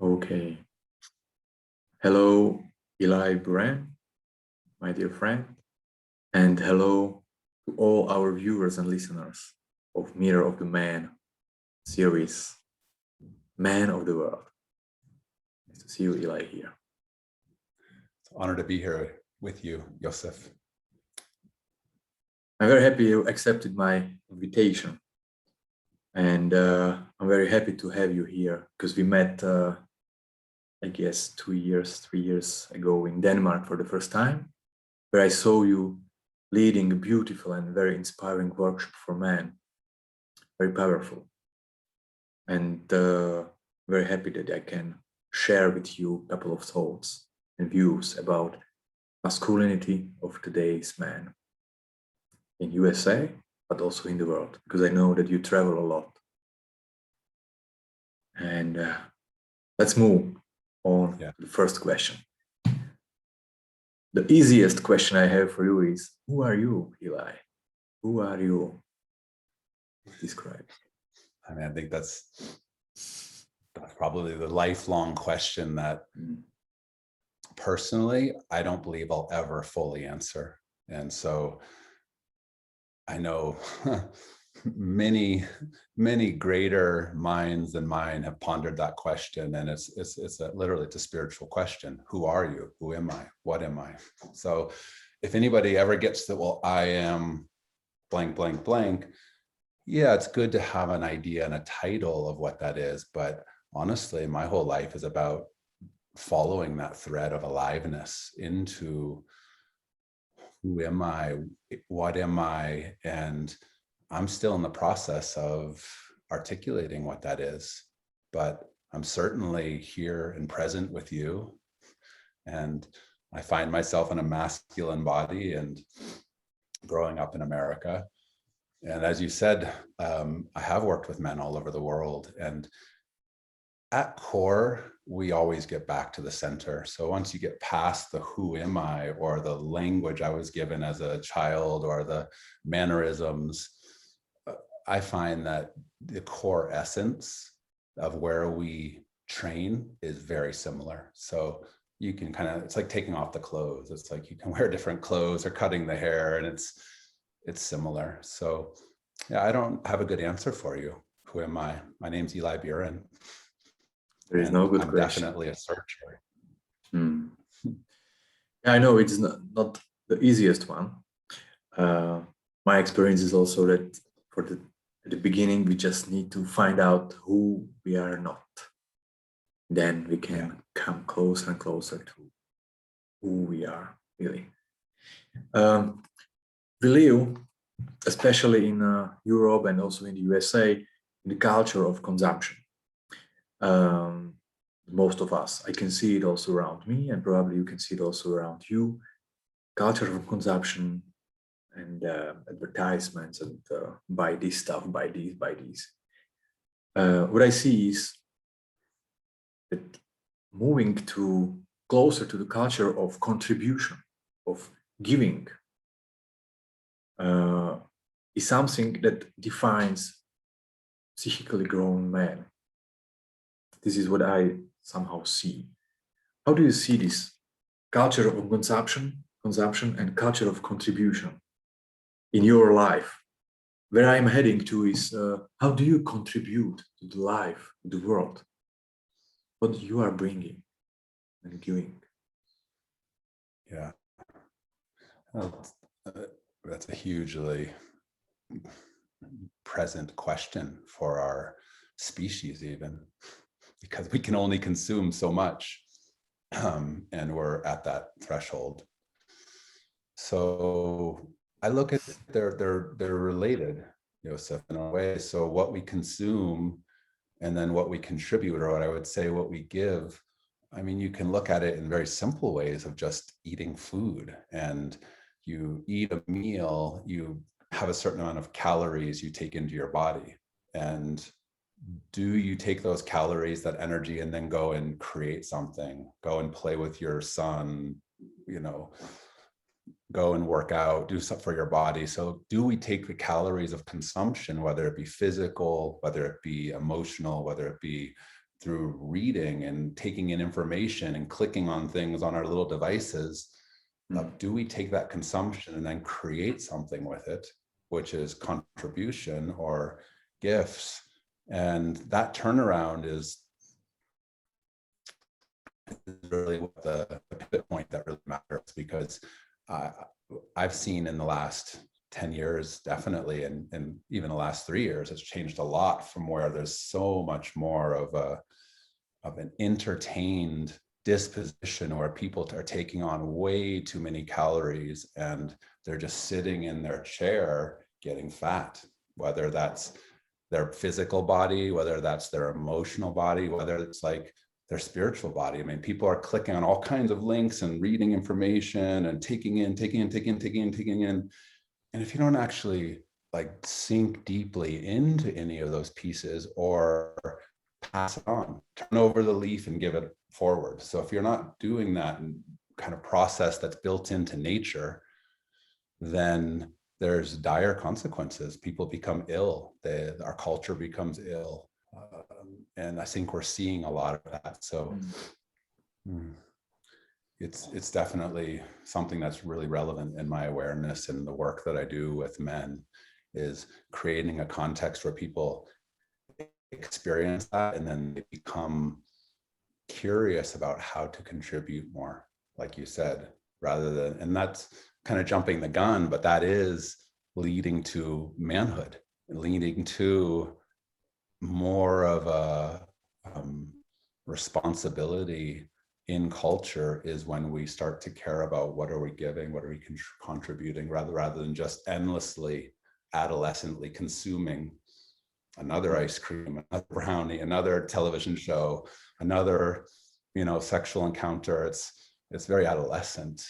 Okay. Hello, Eli Buren, my dear friend, and hello to all our viewers and listeners of Mirror of the Man series, Man of the World. Nice to see you, Eli, here. It's an honor to be here with you, Josef. I'm very happy you accepted my invitation. And I'm very happy to have you here because we met, I guess, 3 years ago in Denmark for the first time, where I saw you leading a beautiful and very inspiring workshop for men, very powerful. And very happy that I can share with you a couple of thoughts and views about masculinity of today's man in USA, but also in the world, because I know that you travel a lot. And let's move on to the first question. The easiest question I have for you is, who are you, Eli? Who are you? Describe. I mean, I think that's probably the lifelong question that personally, I don't believe I'll ever fully answer. And so I know many greater minds than mine have pondered that question, and it's literally a spiritual question. Who are you? Who am I? What am I? So if anybody ever gets that, well, I am blank, blank, blank, yeah, it's good to have an idea and a title of what that is, but honestly, my whole life is about following that thread of aliveness into who am I, what am I, and I'm still in the process of articulating what that is, but I'm certainly here and present with you. And I find myself in a masculine body and growing up in America. And as you said, I have worked with men all over the world. And at core, we always get back to the center. So once you get past the who am I, or the language I was given as a child, or the mannerisms, I find that the core essence of where we train is very similar. So you can it's like taking off the clothes. It's like you can wear different clothes or cutting the hair, and it's similar. So yeah, I don't have a good answer for you. Who am I? My name's Eli Buren. There is no good I'm question. Definitely a searcher. Yeah, I know it's not the easiest one. My experience is also that at the beginning, we just need to find out who we are not. Then we can come closer and closer to who we are, really. We live, especially in Europe and also in the USA, in the culture of consumption. Most of us, I can see it also around me, and probably you can see it also around you. Culture of consumption and advertisements and buy this stuff, buy these, buy these. What I see is that moving to closer to the culture of contribution, of giving, is something that defines psychically grown man. This is what I somehow see. How do you see this culture of consumption and culture of contribution in your life? Where I'm heading to is, how do you contribute to the life, to the world? What you are bringing and giving? Yeah. Well, that's a hugely present question for our species, even, because we can only consume so much, and we're at that threshold. So I look at they're related, Josef, in a way. So what we consume and then what we contribute, or what I would say what we give, I mean, you can look at it in very simple ways of just eating food. And you eat a meal, you have a certain amount of calories you take into your body. And do you take those calories, that energy, and then go and create something, go and play with your son, go and work out, do something for your body? So do we take the calories of consumption, whether it be physical, whether it be emotional, whether it be through reading and taking in information and clicking on things on our little devices, do we take that consumption and then create something with it, which is contribution or gifts? And that turnaround is really what the pivot point that really matters, because I've seen in the last 10 years, definitely, and even the last 3 years, it's changed a lot from where there's so much more of an entertained disposition where people are taking on way too many calories and they're just sitting in their chair getting fat, whether that's their physical body, whether that's their emotional body, whether it's like their spiritual body. I mean, people are clicking on all kinds of links and reading information and taking in. And if you don't actually like sink deeply into any of those pieces or pass it on, turn over the leaf and give it forward. So if you're not doing that kind of process that's built into nature, then there's dire consequences. People become ill. Our culture becomes ill. And I think we're seeing a lot of that. So it's definitely something that's really relevant in my awareness, and the work that I do with men is creating a context where people experience that and then they become curious about how to contribute more, like you said, rather than, and that's kind of jumping the gun, but that is leading to manhood, leading to more of a responsibility in culture, is when we start to care about what are we giving, what are we contributing, rather than just endlessly, adolescently consuming another ice cream, another brownie, another television show, another, sexual encounter. It's very adolescent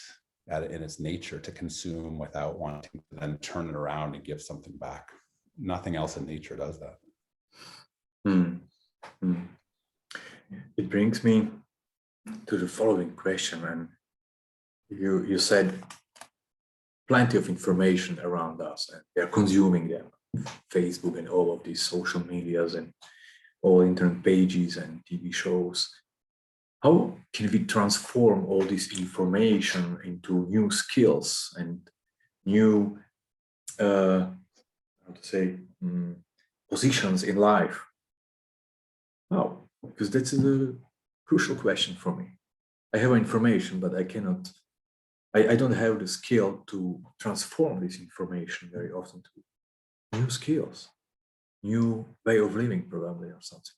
in its nature to consume without wanting to then turn it around and give something back. Nothing else in nature does that. It brings me to the following question, and you said plenty of information around us, and they're consuming them, Facebook and all of these social medias and all internet pages and TV shows. How can we transform all this information into new skills and new, positions in life? How? Because that's a crucial question for me. I have information, but I don't have the skill to transform this information very often to new skills, new way of living, probably, or something.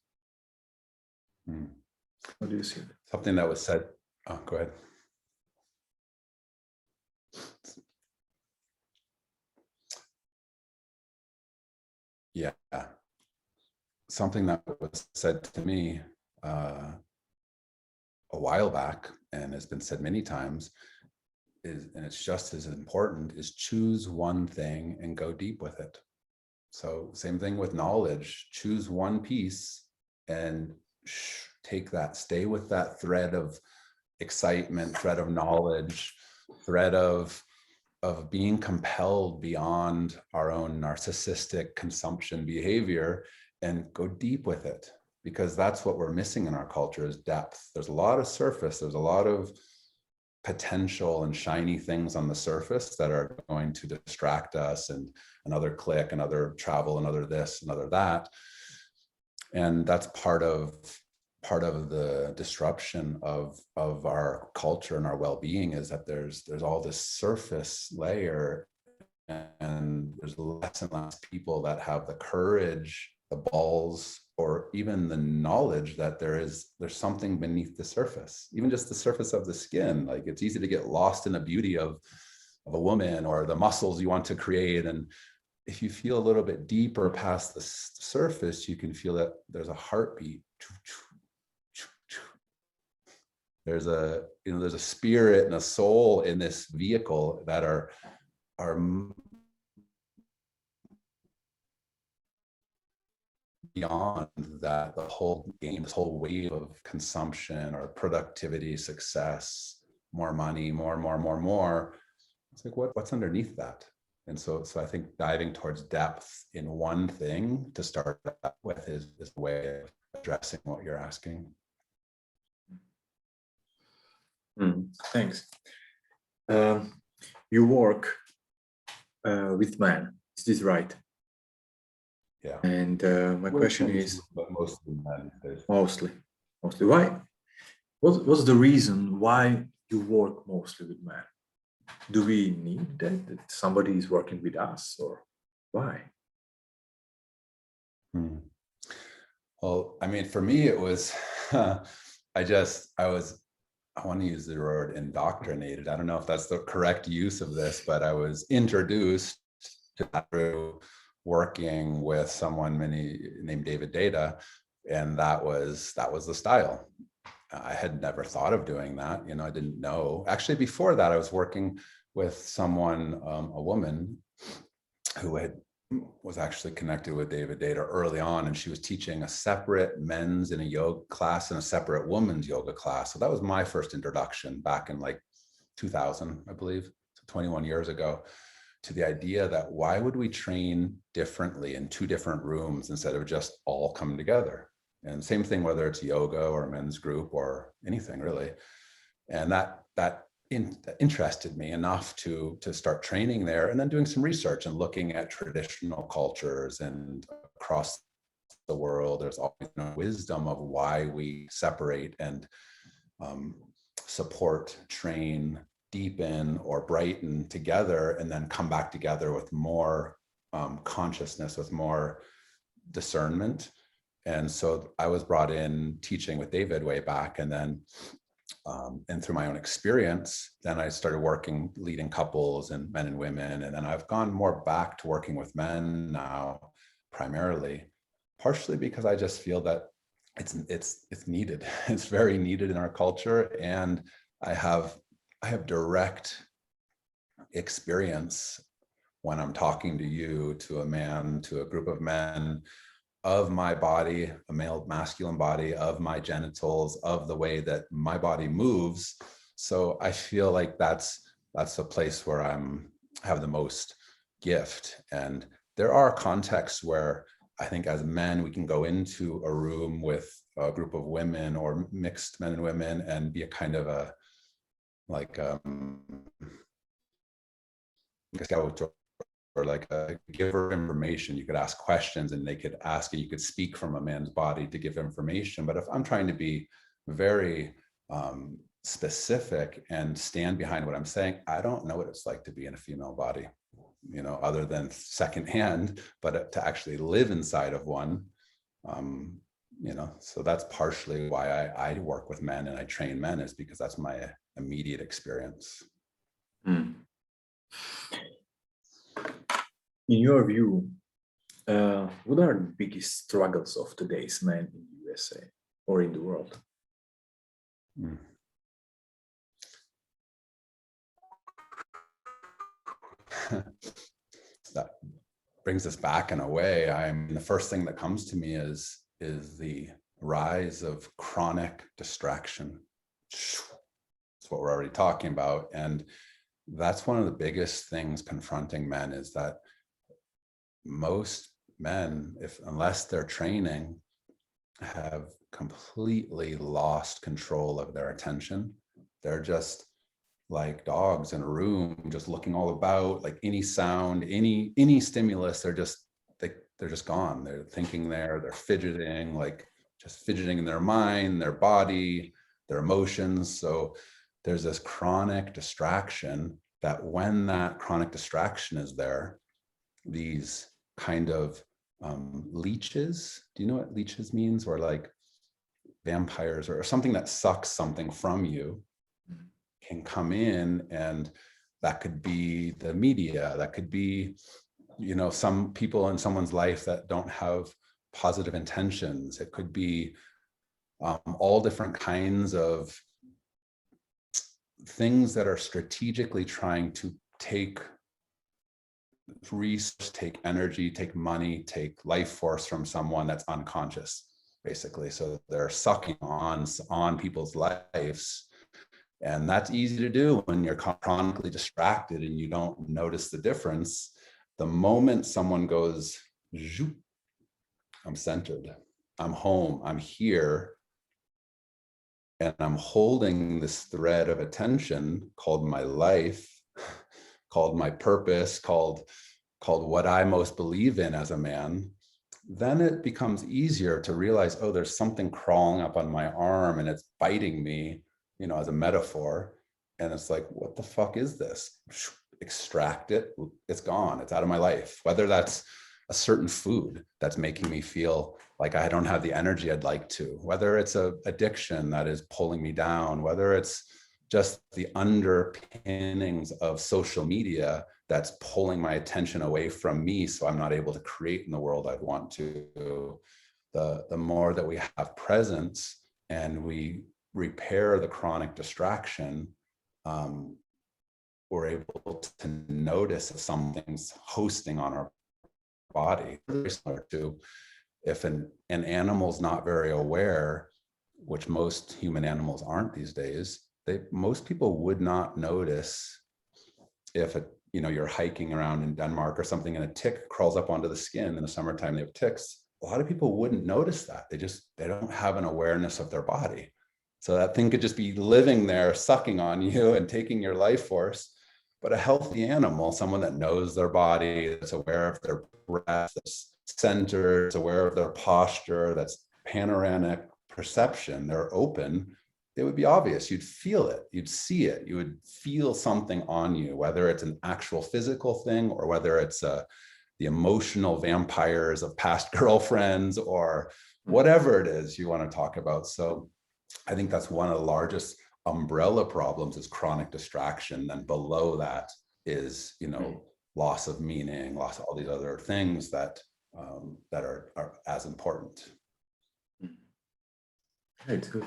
How do you see it? Something that was said, go ahead. Yeah. Something that was said to me a while back, and has been said many times, and it's just as important, is choose one thing and go deep with it. So same thing with knowledge, choose one piece and take that, stay with that thread of excitement, thread of knowledge, thread of being compelled beyond our own narcissistic consumption behavior, and go deep with it, because that's what we're missing in our culture, is depth. There's a lot of surface, there's a lot of potential and shiny things on the surface that are going to distract us, and another click, another travel, another this, another that. And that's part of the disruption of our culture and our well-being, is that there's all this surface layer, and there's less and less people that have the courage, the balls, or even the knowledge that there's something beneath the surface, even just the surface of the skin. Like, it's easy to get lost in the beauty of a woman or the muscles you want to create. And if you feel a little bit deeper past the surface, you can feel that there's a heartbeat. There's a spirit and a soul in this vehicle that are beyond that, the whole game, this whole wave of consumption or productivity, success, more money, more. It's like, what's underneath that? And so I think diving towards depth in one thing to start with is the way of addressing what you're asking. Thanks. You work with men, is this right? Yeah. And my question is, but mostly men. mostly. Why? What's the reason why you work mostly with men? Do we need that somebody is working with us, or why? Well, I mean, for me, it was, I want to use the word indoctrinated. I don't know if that's the correct use of this, but I was introduced to that through working with someone named David Data, and that was the style. I had never thought of doing that. I didn't know. Actually, before that, I was working with someone, a woman who was actually connected with David Data early on, and she was teaching a separate men's in a yoga class and a separate women's yoga class. So that was my first introduction back in like 2000, I believe, so 21 years ago, to the idea that why would we train differently in two different rooms instead of just all coming together? And same thing, whether it's yoga or a men's group or anything really. And that interested me enough to start training there, and then doing some research and looking at traditional cultures and across the world. There's always wisdom of why we separate and support, train, deepen, or brighten together, and then come back together with more consciousness, with more discernment. And so I was brought in teaching with David way back, and then and through my own experience, then I started working, leading couples and men and women. And then I've gone more back to working with men now, primarily, partially because I just feel that it's needed. It's very needed in our culture. And I have direct experience when I'm talking to you, to a man, to a group of men, of my body, a male masculine body, of my genitals, of the way that my body moves. So I feel like that's a place where I have the most gift. And there are contexts where I think as men, we can go into a room with a group of women or mixed men and women and be a kind of a, like a scout, or like a giver of information. You could ask questions and they could ask, and you could speak from a man's body to give information. But if I'm trying to be very specific and stand behind what I'm saying, I don't know what it's like to be in a female body, other than secondhand, but to actually live inside of one, so that's partially why I work with men and I train men, is because that's my immediate experience. In your view, what are the biggest struggles of today's men in the USA or in the world? That brings us back in a way. The first thing that comes to me is the rise of chronic distraction. That's what we're already talking about. And that's one of the biggest things confronting men, is that most men, unless they're training, have completely lost control of their attention. They're just like dogs in a room, just looking all about, like any sound, any stimulus, they're just gone. They're thinking they're fidgeting, like just fidgeting in their mind, their body, their emotions. So there's this chronic distraction that when that chronic distraction is there, these kind of leeches, do you know what leeches means? Or like vampires or something that sucks something from you, can come in, and that could be the media, that could be, some people in someone's life that don't have positive intentions. It could be all different kinds of things that are strategically trying to take resource, take energy, take money, take life force from someone that's unconscious, basically. So they're sucking on people's lives. And that's easy to do when you're chronically distracted and you don't notice the difference. The moment someone goes, I'm centered, I'm home, I'm here, and I'm holding this thread of attention called my life, called my purpose, called what I most believe in as a man, then it becomes easier to realize, oh, there's something crawling up on my arm and it's biting me, as a metaphor. And it's like, what the fuck is this? Extract it. It's gone. It's out of my life. Whether that's a certain food that's making me feel like I don't have the energy I'd like to, whether it's a addiction that is pulling me down, whether it's just the underpinnings of social media that's pulling my attention away from me so I'm not able to create in the world I'd want to. The more that we have presence and we repair the chronic distraction, we're able to notice if something's hosting on our body. Very similar to if an animal's not very aware, which most human animals aren't these days, most people would not notice if you're hiking around in Denmark or something and a tick crawls up onto the skin in the summertime. They have ticks. A lot of people wouldn't notice that. They don't have an awareness of their body. So that thing could just be living there, sucking on you and taking your life force. But a healthy animal, someone that knows their body, that's aware of their breath, that's centered, that's aware of their posture, that's panoramic perception, they're open, it would be obvious. You'd feel it, you'd see it, you would feel something on you, whether it's an actual physical thing or whether it's the emotional vampires of past girlfriends or whatever it is you want to talk about. So I think that's one of the largest umbrella problems is chronic distraction. Then below that is, loss of meaning, loss of all these other things that are as important. It's good.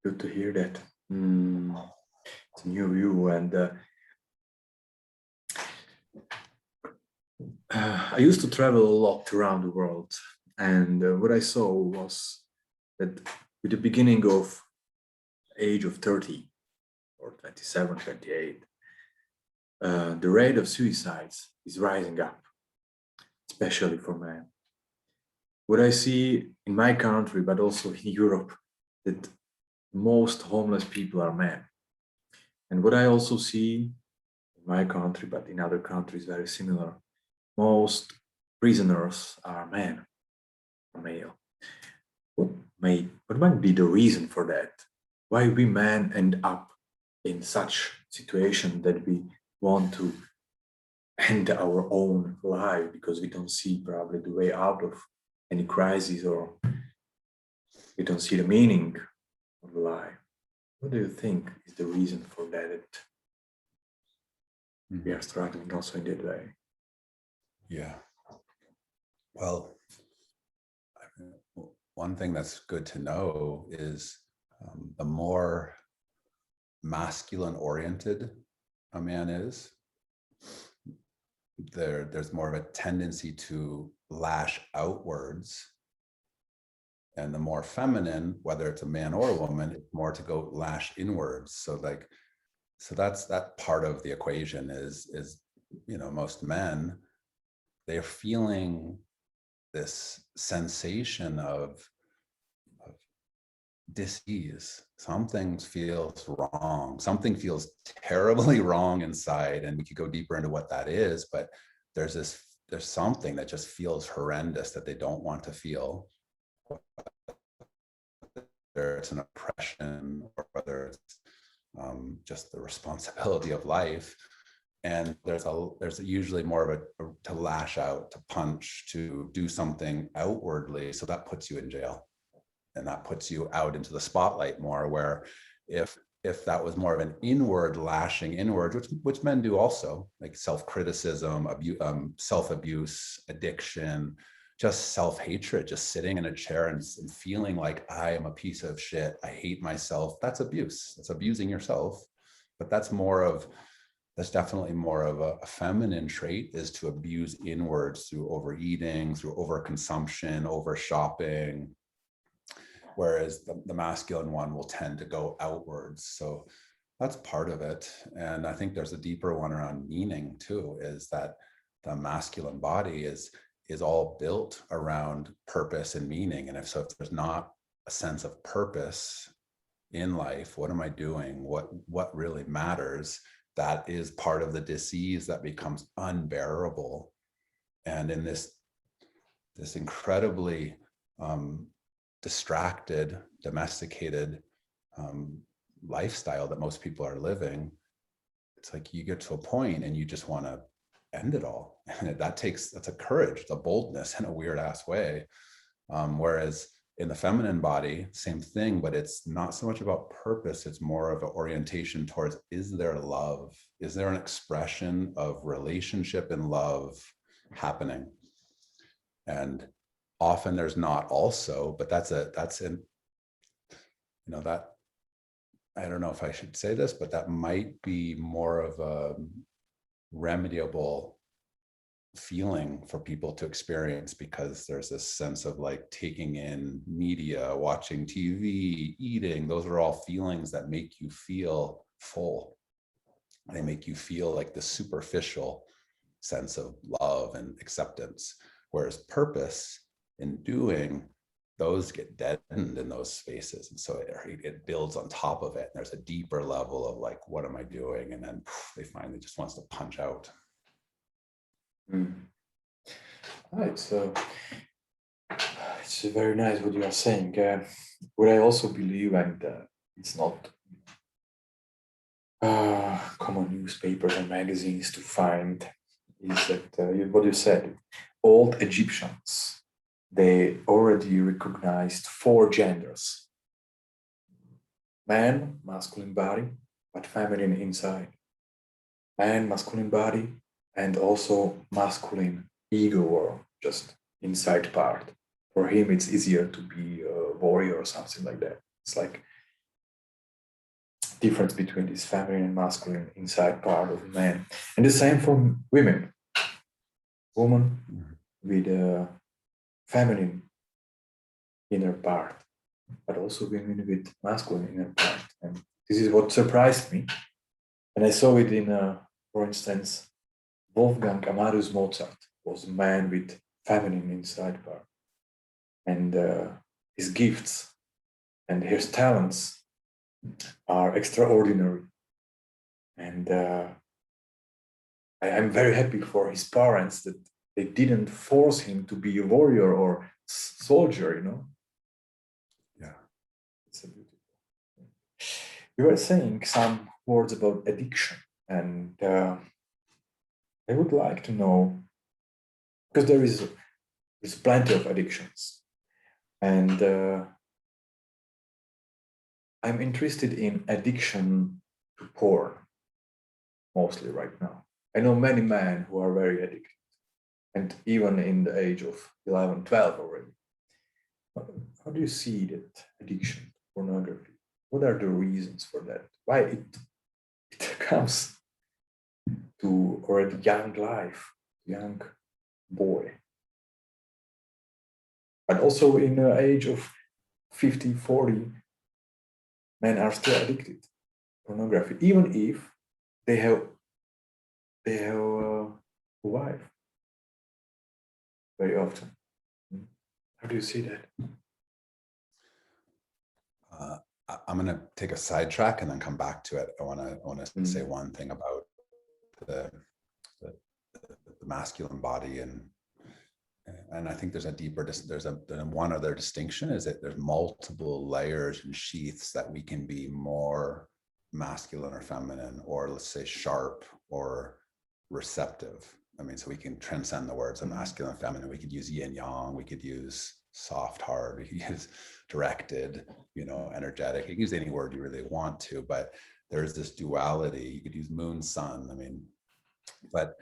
Good to hear that. It's a new view, and I used to travel a lot around the world, and what I saw was that with the beginning of age of 30 or 27, 28, the rate of suicides is rising up, especially for men. What I see in my country, but also in Europe, that most homeless people are men. And what I also see in my country, but in other countries, very similar, most prisoners are men, or male. What might be the reason for that? Why we men end up in such situation that we want to end our own life because we don't see probably the way out of any crisis, or we don't see the meaning of life? What do you think is the reason for that? We are struggling also in that way. Yeah. Well, one thing that's good to know is the more masculine oriented a man is, there's more of a tendency to lash outwards. And the more feminine, whether it's a man or a woman, it's more to go lash inwards. So that's that part of the equation is most men, they're feeling this sensation of dis-ease. Something feels wrong. Something feels terribly wrong inside. And we could go deeper into what that is, but there's something that just feels horrendous that they don't want to feel. Whether it's an oppression or whether it's just the responsibility of life. And there's usually more of a to lash out, to punch, to do something outwardly. So that puts you in jail. And that puts you out into the spotlight more, where if that was more of an inward lashing inward, which men do also, like self-criticism, self-abuse, addiction, just self-hatred, just sitting in a chair and feeling like I am a piece of shit, I hate myself, that's abuse. That's abusing yourself. But that's definitely more of a feminine trait, is to abuse inwards through overeating, through overconsumption, over shopping. Whereas the masculine one will tend to go outwards. So that's part of it. And I think there's a deeper one around meaning too, is that the masculine body is is all built around purpose and meaning. And if there's not a sense of purpose in life, what am I doing? What really matters? That is part of the disease that becomes unbearable. And in this incredibly distracted, domesticated lifestyle that most people are living, it's like you get to a point and you just want to end it all. And that's a courage, it's a boldness in a weird ass way. Whereas in the feminine body, same thing, but it's not so much about purpose. It's more of an orientation towards, is there love? Is there an expression of relationship and love happening? And often there's not also, but that's in, that, I don't know if I should say this, but that might be more of a remediable feeling for people to experience, because there's this sense of like taking in media, watching TV, eating. Those are all feelings that make you feel full. They make you feel like the superficial sense of love and acceptance. Whereas purpose and doing, those get deadened in those spaces. And so it builds on top of it. There's a deeper level of like, what am I doing? And then they finally just wants to punch out. Right, so it's very nice what you are saying. What I also believe, and it's not common newspapers and magazines to find, is that what you said, old Egyptians, they already recognized 4 genders: man, masculine body, but feminine inside; man, masculine body, and also masculine ego, or just inside part. For him, it's easier to be a warrior or something like that. It's like difference between this feminine and masculine inside part of man. And the same for women. Woman with a feminine inner part, but also women with masculine inner part. And this is what surprised me. And I saw it in, for instance, Wolfgang Amadeus Mozart was a man with feminine inside part. And his gifts and his talents are extraordinary. And I'm very happy for his parents that they didn't force him to be a warrior or soldier, Yeah. It's a beautiful thing. You were saying some words about addiction, and I would like to know, because there's plenty of addictions, and I'm interested in addiction to porn, mostly right now. I know many men who are very addicted, and even in the age of 11, 12 already. How do you see that addiction to pornography? What are the reasons for that? Why it comes to already young life, young boy? But also in the age of 50, 40, men are still addicted to pornography, even if they have a wife very often. How do you see that? I'm going to take a sidetrack and then come back to it. I want to say one thing about the masculine body, and I think there's a deeper, there's one other distinction, is that there's multiple layers and sheaths that we can be more masculine or feminine, or let's say sharp or receptive. I mean, so we can transcend the words of masculine and feminine. We could use yin yang, we could use soft, hard, we could use directed, energetic. You can use any word you really want to, but there's this duality. You could use moon, sun. I mean, but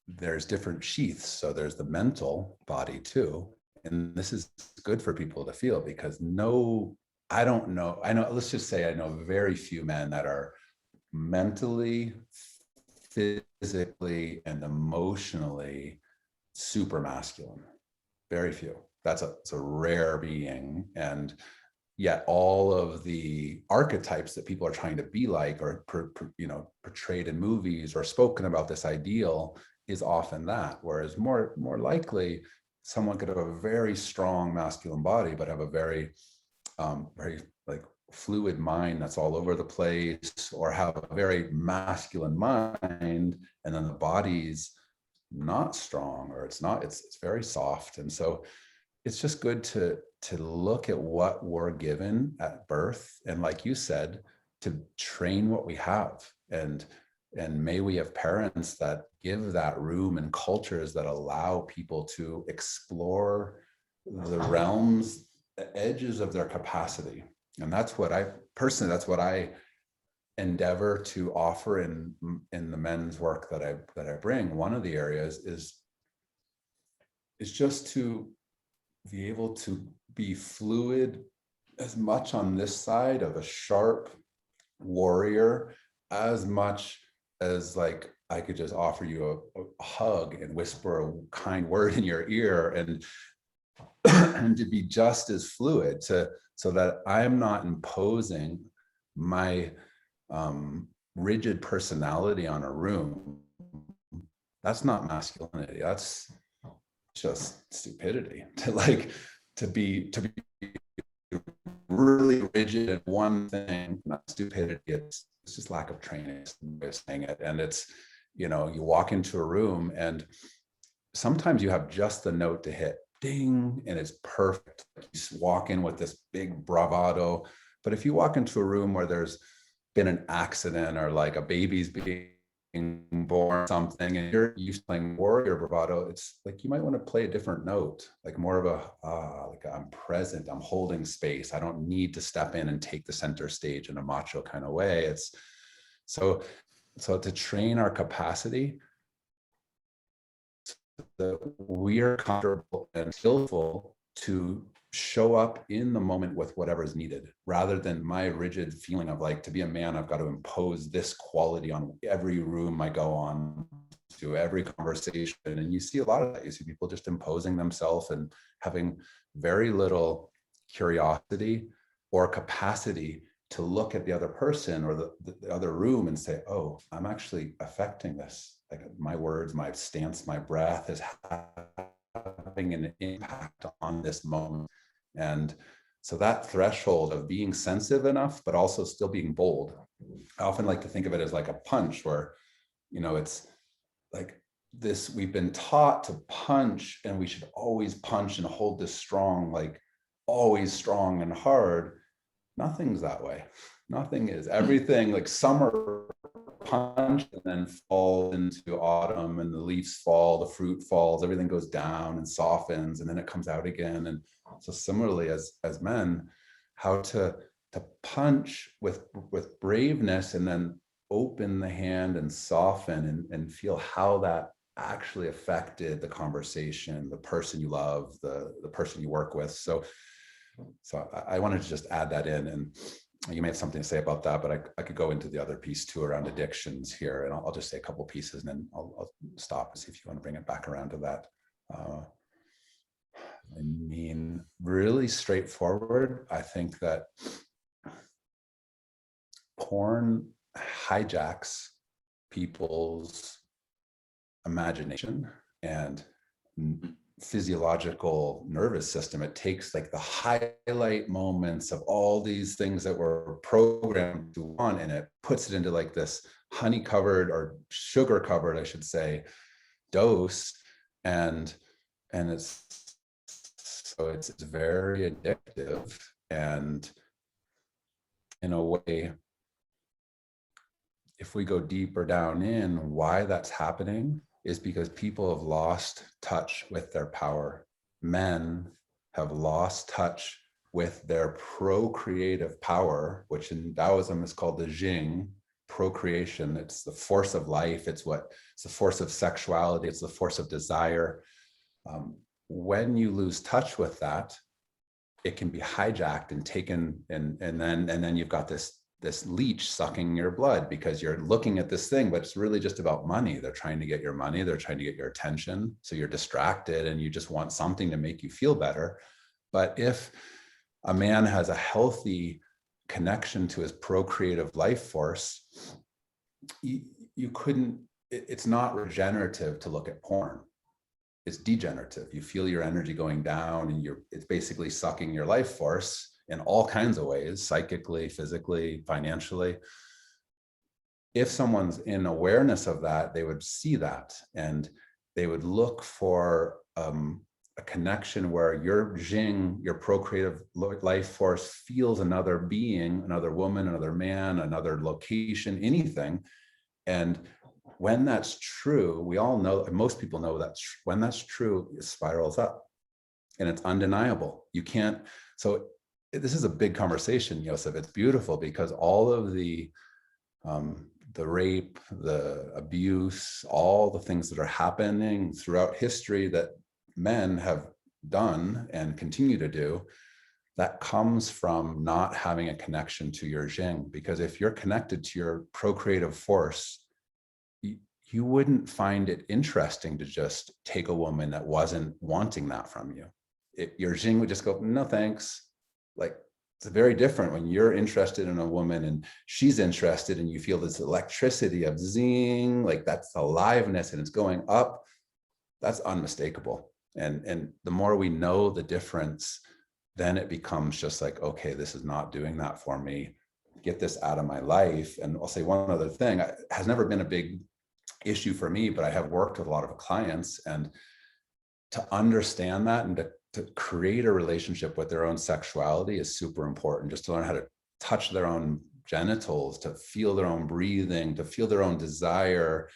there's different sheaths. So there's the mental body too. And this is good for people to feel, because I know let's just say I know very few men that are mentally, physically, and emotionally super masculine. Very few. It's a rare being. And yet all of the archetypes that people are trying to be like, or portrayed in movies or spoken about, this ideal is often that. Whereas more likely, someone could have a very strong masculine body, but have a very, very like fluid mind that's all over the place, or have a very masculine mind, and then the body's not strong, or it's very soft. And so it's just good to look at what we're given at birth, and like you said, to train what we have. And may we have parents that give that room, and cultures that allow people to explore the realms, the edges of their capacity. And that's what I endeavor to offer in the men's work that I bring. One of the areas is just to be able to be fluid as much on this side of a sharp warrior, as much as like I could just offer you a hug and whisper a kind word in your ear, and and to be just as fluid, so that I'm not imposing my rigid personality on a room. That's not masculinity. That's just stupidity. To be really rigid in one thing, not stupidity. It's just lack of training, way of saying it. And it's, you walk into a room, and sometimes you have just the note to hit, ding, and it's perfect. You just walk in with this big bravado. But if you walk into a room where there's been an accident, or like a baby's being born, something, and you're used to playing warrior bravado, it's like you might want to play a different note, like more of like I'm present, I'm holding space, I don't need to step in and take the center stage in a macho kind of way. It's so to train our capacity so that we are comfortable and skillful to show up in the moment with whatever is needed, rather than my rigid feeling of like, to be a man, I've got to impose this quality on every room I go on, to every conversation. And you see a lot of that. You see people just imposing themselves and having very little curiosity or capacity to look at the other person or the other room and say, oh, I'm actually affecting this. Like my words, my stance, my breath is having an impact on this moment. And so that threshold of being sensitive enough, but also still being bold, I often like to think of it as like a punch, where, it's like this, we've been taught to punch, and we should always punch and hold this strong, like always strong and hard. Nothing's that way. Nothing is. Everything, like summer punch and then fall into autumn, and the leaves fall, the fruit falls, everything goes down and softens, and then it comes out again. And so similarly, as men, how to punch with braveness, and then open the hand and soften, and feel how that actually affected the conversation, the person you love, the person you work with. So I wanted to just add that in, and you may have something to say about that, but I could go into the other piece too around addictions here, and I'll just say a couple pieces, and then I'll stop and see if you want to bring it back around to that. I mean, really straightforward. I think that porn hijacks people's imagination and physiological nervous system. It takes like the highlight moments of all these things that were programmed to want, and it puts it into like this honey covered, or sugar covered, I should say, dose. And it's very addictive. And in a way, if we go deeper down in why that's happening, is because people have lost touch with their power. Men have lost touch with their procreative power, which in Taoism is called the Jing, procreation. It's the force of life. It's the force of sexuality. It's the force of desire. When you lose touch with that, it can be hijacked and taken, and then you've got this leech sucking your blood, because you're looking at this thing, but it's really just about money. They're trying to get your money. They're trying to get your attention. So you're distracted, and you just want something to make you feel better. But if a man has a healthy connection to his procreative life force, you couldn't, it's not regenerative to look at porn. it's degenerative. You feel your energy going down, and it's basically sucking your life force in all kinds of ways, psychically, physically, financially. If someone's in awareness of that, they would see that, and they would look for a connection where your Jing, your procreative life force, feels another being, another woman, another man, another location, anything. And when that's true, we all know, most people know that when that's true, it spirals up, and it's undeniable. You can't, so this is a big conversation, Yosef. It's beautiful because all of the rape, the abuse, all the things that are happening throughout history that men have done and continue to do, that comes from not having a connection to your Jing. Because if you're connected to your procreative force, you wouldn't find it interesting to just take a woman that wasn't wanting that from you. Your Jing would just go, no, thanks. Like, it's very different when you're interested in a woman and she's interested, and you feel this electricity of zing, like that's aliveness and it's going up. That's unmistakable. And the more we know the difference, then it becomes just like, okay, this is not doing that for me. Get this out of my life. And I'll say one other thing, it has never been a big issue for me, but I have worked with a lot of clients, and to understand that and to create a relationship with their own sexuality is super important. Just to learn how to touch their own genitals, to feel their own breathing, to feel their own desire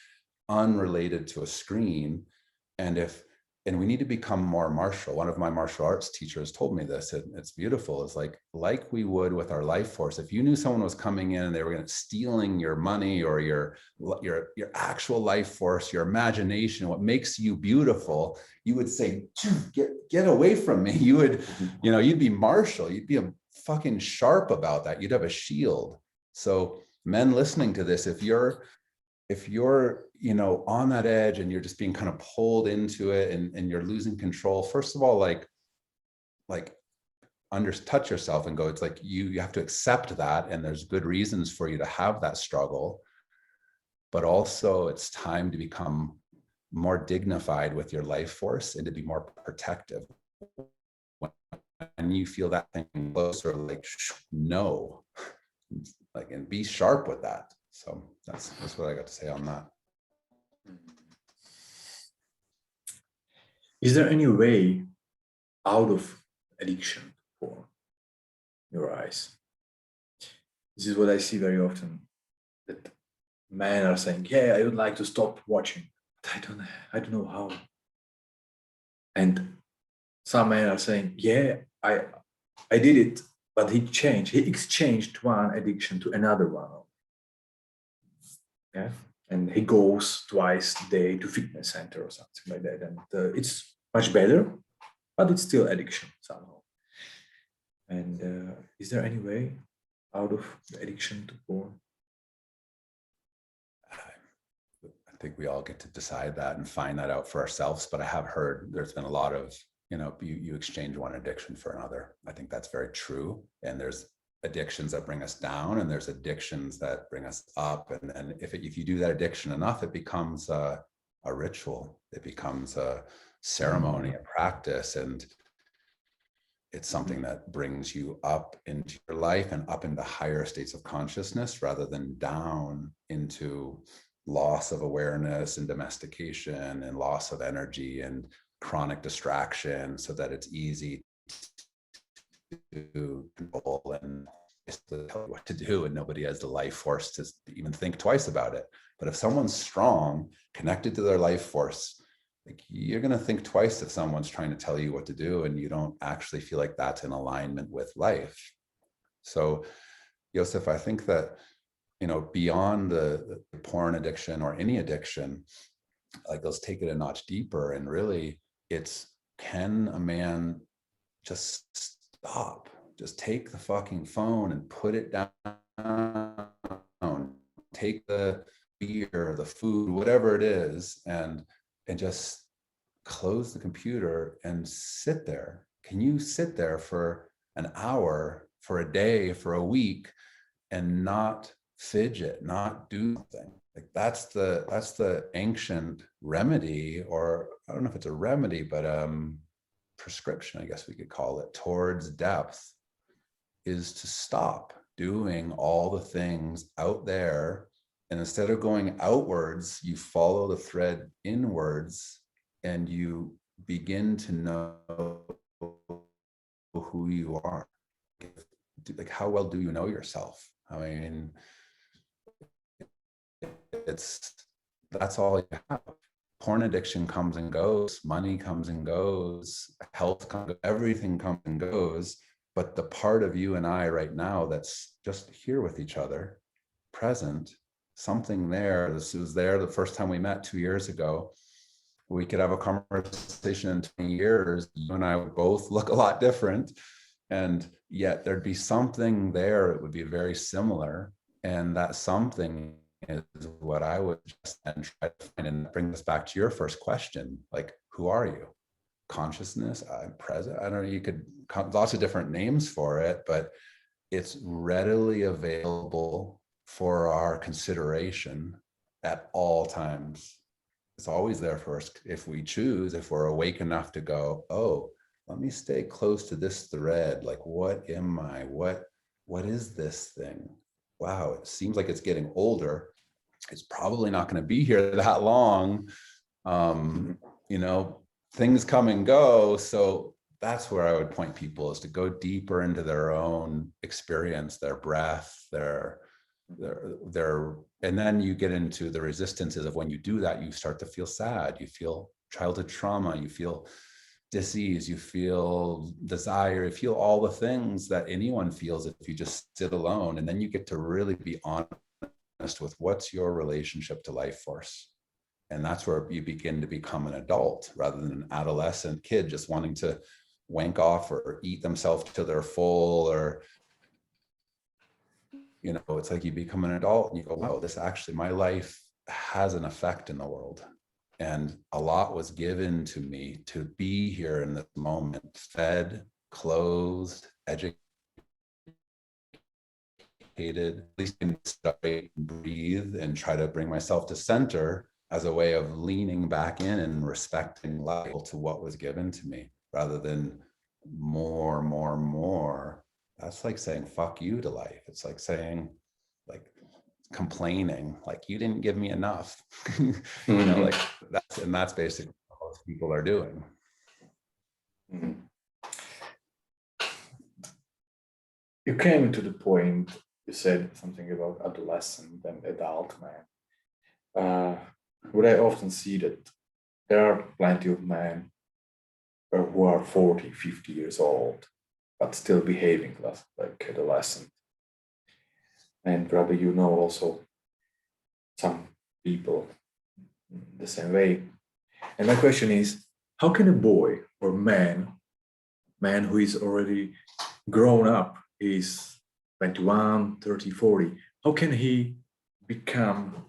unrelated to a screen. And we need to become more martial. One of my martial arts teachers told me this, and it's beautiful. It's like we would with our life force. If you knew someone was coming in and they were stealing your money or your actual life force, your imagination, what makes you beautiful, you would say, get away from me. You would, you'd be martial. You'd be a fucking sharp about that. You'd have a shield. So men listening to this, if you're on that edge and you're just being kind of pulled into it, and you're losing control, first of all, touch yourself and go, it's like you have to accept that, and there's good reasons for you to have that struggle, but also it's time to become more dignified with your life force and to be more protective when you feel that thing closer, no, and be sharp with that. So that's what I got to say on that. Is there any way out of addiction for your eyes? This is what I see very often, that men are saying, yeah, I would like to stop watching, but I don't know how. And some men are saying, yeah, I did it, but he exchanged one addiction to another one. Yeah, and he goes twice a day to fitness center or something like that, and it's much better, but it's still addiction somehow. And is there any way out of the addiction to porn? I think we all get to decide that and find that out for ourselves. But I have heard there's been a lot of, you exchange one addiction for another. I think that's very true. And there's addictions that bring us down, and there's addictions that bring us up. And if you do that addiction enough, it becomes a ritual. It becomes a ceremony, a practice, and it's something that brings you up into your life and up into higher states of consciousness, rather than down into loss of awareness and domestication and loss of energy and chronic distraction, so that it's easy to control and tell you what to do, and nobody has the life force to even think twice about it. But if someone's strong, connected to their life force, you're going to think twice if someone's trying to tell you what to do and you don't actually feel like that's in alignment with life. So, Yosef, I think that, beyond the porn addiction or any addiction, let's take it a notch deeper. And really, can a man just stop, just take the fucking phone and put it down, take the beer, the food, whatever it is, and just close the computer and sit there? Can you sit there for an hour, for a day, for a week, and not fidget, not do something? Like that's the ancient remedy, or I don't know if it's a remedy, but prescription, I guess we could call it, towards depth, is to stop doing all the things out there. And instead of going outwards, you follow the thread inwards, and you begin to know who you are. Like, how well do you know yourself? I mean, that's all you have. Porn addiction comes and goes, money comes and goes, health comes, everything comes and goes. But the part of you and I right now that's just here with each other, present, something there. This was there the first time we met 2 years ago. We could have a conversation in 20 years. You and I would both look a lot different. And yet there'd be something there. It would be very similar. And that something is what I would just try to find, and bring this back to your first question. Like, who are you? Consciousness, I'm present. I don't know, you could lots of different names for it, but it's readily available for our consideration at all times. It's always there for us if we choose, if we're awake enough to go, oh, let me stay close to this thread. Like, what am I? What is this thing? Wow, it seems like it's getting older. It's probably not going to be here that long. You know, things come and go. So that's where I would point people, is to go deeper into their own experience, their breath, their, and then you get into the resistances of when you do that, you start to feel sad, you feel childhood trauma, you feel disease, you feel desire, you feel all the things that anyone feels if you just sit alone. And then you get to really be honest with what's your relationship to life force. And that's where you begin to become an adult rather than an adolescent kid just wanting to wank off or eat themselves till they're full, or, you know, it's like you become an adult and you go, wow, this actually, my life has an effect in the world. And a lot was given to me to be here in this moment, fed, clothed, educated, at least in start and breathe and try to bring myself to center as a way of leaning back in and respecting life to what was given to me, rather than more. That's like saying fuck you to life. It's like saying, like, complaining, like, you didn't give me enough. You know, like that's basically what most people are doing. You came to the point, you said something about adolescent and adult man. What I often see that there are plenty of men who are 40, 50 years old, but still behaving like adolescent. And probably you know also some people the same way. And my question is, how can a boy or man who is already grown up, is 21, 30, 40, how can he become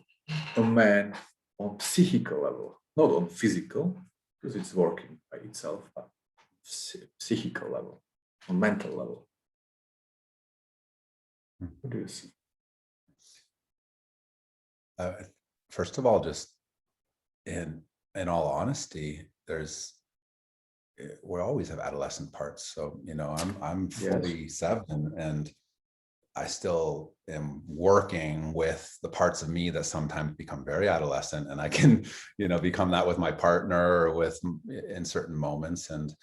a man on psychical level, not on physical, because it's working by itself, but psychical level, on mental level? What do you see? First of all, just in all honesty, we always have adolescent parts. So, you know, I'm 47 and I still am working with the parts of me that sometimes become very adolescent, and I can, you know, become that with my partner or with in certain moments. And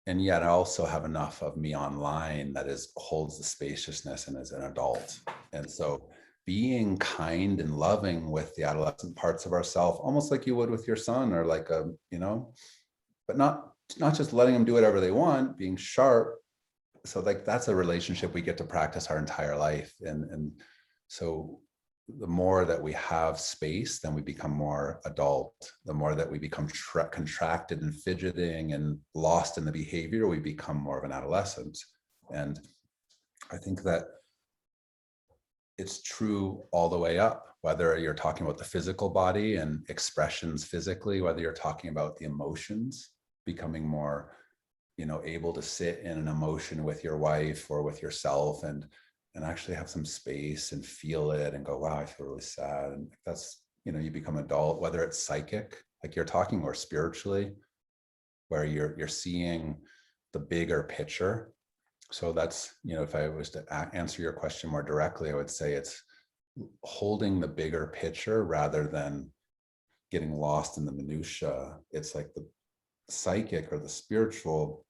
yet I also have enough of me online that holds the spaciousness and is an adult. And so being kind and loving with the adolescent parts of ourselves, almost like you would with your son, or like a, you know, but not just letting them do whatever they want, being sharp. So like that's a relationship we get to practice our entire life. And so the more that we have space, then we become more adult. The more that we become contracted and fidgeting and lost in the behavior, we become more of an adolescent. And I think that it's true all the way up, whether you're talking about the physical body and expressions physically, whether you're talking about the emotions, becoming more, you know, able to sit in an emotion with your wife or with yourself and actually have some space and feel it and go, wow, I feel really sad. And that's, you become adult, whether it's psychic, like you're talking, or spiritually, where you're seeing the bigger picture. So that's, if I was to answer your question more directly, I would say it's holding the bigger picture rather than getting lost in the minutia. It's like the psychic or the spiritual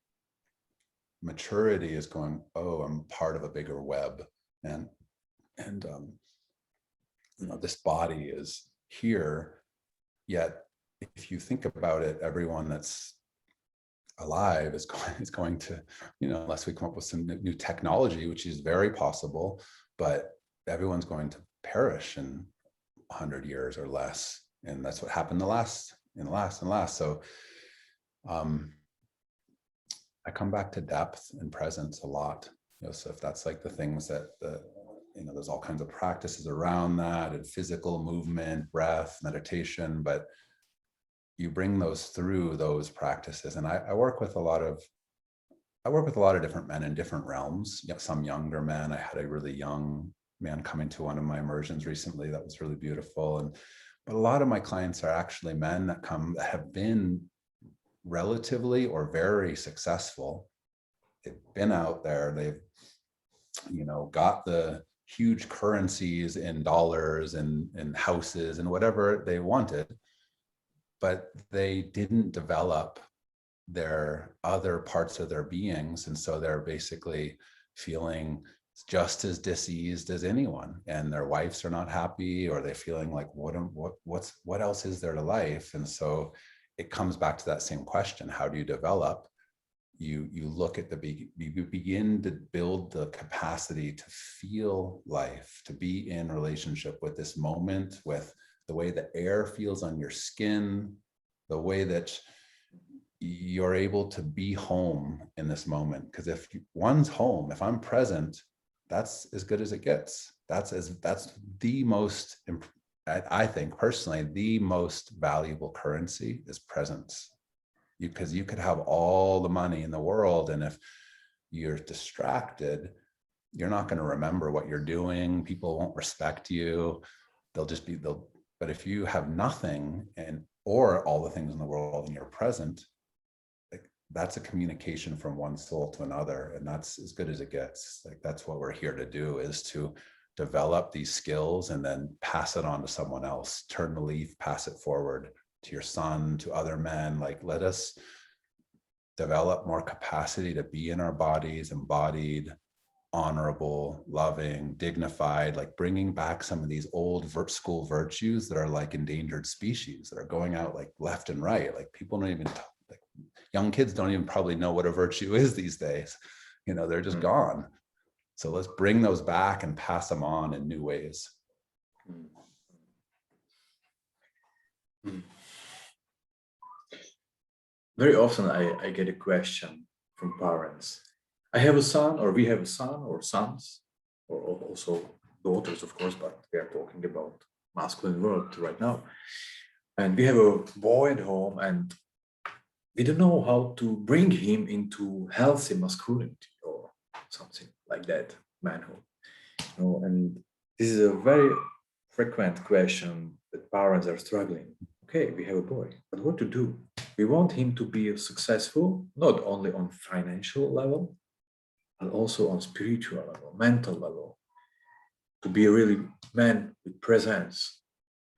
maturity is going, oh, I'm part of a bigger web, and this body is here. Yet if you think about it, everyone that's alive is going to, unless we come up with some new technology, which is very possible, but everyone's going to perish in 100 years or less. And that's what happened in the last. So I come back to depth and presence a lot. So if that's like the things that there's all kinds of practices around that, and physical movement, breath, meditation, but you bring those through those practices. And I work with a lot of different men in different realms. Some younger men. I had a really young man come into one of my immersions recently that was really beautiful. But a lot of my clients are actually men that have been relatively or very successful. They've been out there, they've got the huge currencies in dollars and houses and whatever they wanted, but they didn't develop their other parts of their beings. And so they're basically feeling just as diseased as anyone, and their wives are not happy, or they're feeling like, what else is there to life? And so it comes back to that same question: how do you develop? You look at you begin to build the capacity to feel life, to be in relationship with this moment, with the way the air feels on your skin, the way that you're able to be home in this moment. Because if one's home, if I'm present, that's as good as it gets. That's the most, I think personally, the most valuable currency is presence. Because you could have all the money in the world, and if you're distracted, you're not going to remember what you're doing. People won't respect you. But if you have nothing or all the things in the world and you're present, that's a communication from one soul to another, and that's as good as it gets. Like, that's what we're here to do, is to develop these skills and then pass it on to someone else. Turn the leaf, pass it forward to your son, to other men. Like, let us develop more capacity to be in our bodies, embodied, honorable, loving, dignified, like bringing back some of these old school virtues that are like endangered species that are going out like left and right. Like, people don't even, like, young kids don't even probably know what a virtue is these days. They're just gone. So let's bring those back and pass them on in new ways. Very often I get a question from parents. I have a son, or we have a son, or sons, or also daughters, of course, but we are talking about masculine world right now. And we have a boy at home, and we don't know how to bring him into healthy masculinity or something like that, manhood. And this is a very frequent question that parents are struggling. Okay, we have a boy, but what to do? We want him to be successful, not only on financial level, but also on spiritual level, mental level, to be a really man with presence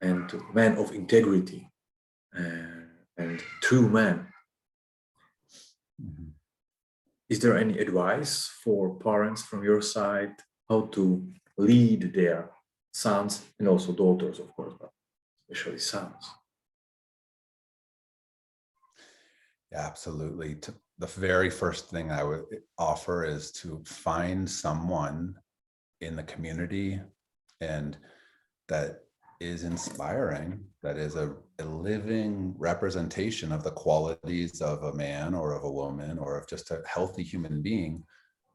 and man of integrity and true man. Mm-hmm. Is there any advice for parents from your side how to lead their sons and also daughters, of course, but especially sons? Yeah, absolutely. The very first thing I would offer is to find someone in the community and that is inspiring, that is a living representation of the qualities of a man or of a woman or of just a healthy human being,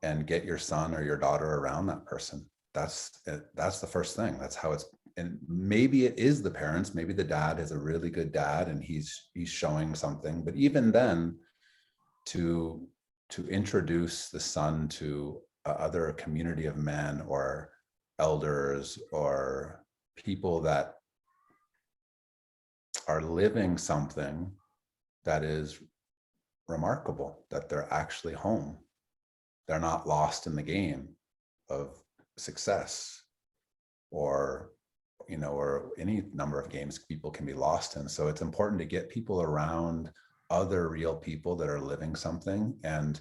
and get your son or your daughter around that person. That's the first thing. That's how it's. And maybe it is the parents, maybe the dad is a really good dad and he's showing something, but even then, to introduce the son to other community of men or elders or people that are living something that is remarkable, that they're actually home. They're not lost in the game of success or, or any number of games people can be lost in. So it's important to get people around other real people that are living something. And